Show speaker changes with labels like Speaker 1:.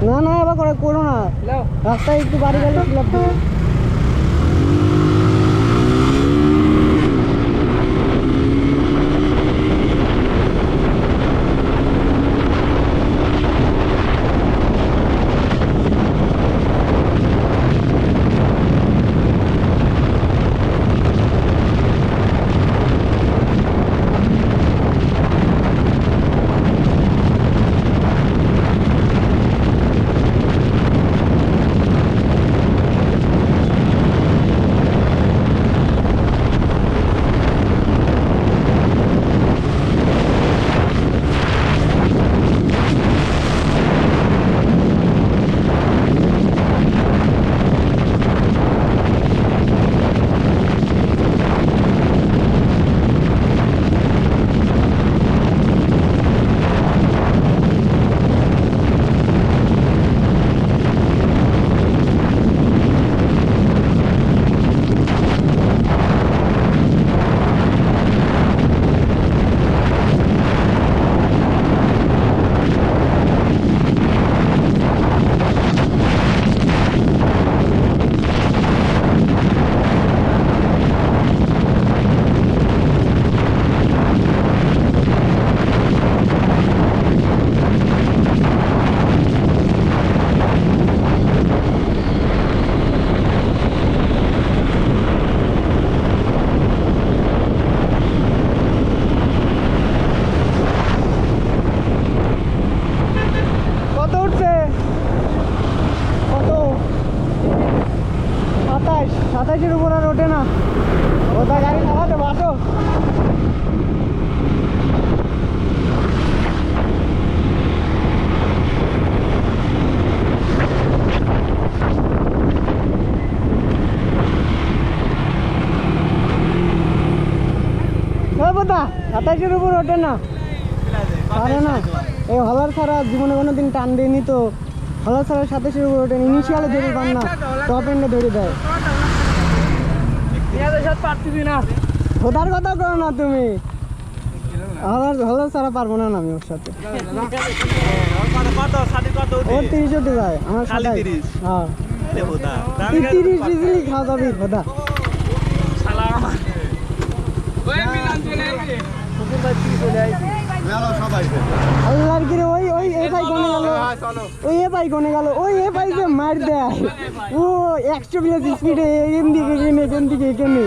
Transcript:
Speaker 1: না না এবার করো না, রাস্তায় একটু বাড়ি গেলে ক্লাব দেবে। সাতাশের উপর আর ওঠে না, ওটা গাড়ি নামাতে বাসো। সাতাশের উপর ওঠে না, পারে না। এই হলার ছাড়া জীবনে কোনো দিন টান দেয়নি তো, হলার ছাড়া সাতাশের উপর ওঠেন। ইনিশিয়ালে ধরে পান না, টপ এন্ডে ধরে দেয়। খোদার কথা করো না তুমি, হলার ছাড়া পারবো না আমি ওর সাথে। ওর 30 উঠে যায়, আমার 27। হ্যাঁ 30 ইজিলি খাওয়া যাবে খোদা। আল্লাহর কিরে ওই ওই এ ভাই কোনে গেল, ওই এ ভাই কোনে গেল, ওই এ ভাই যে মার দেয় ও 120 স্পিডে এখান দিকে এখানে, এখান থেকে এখানে।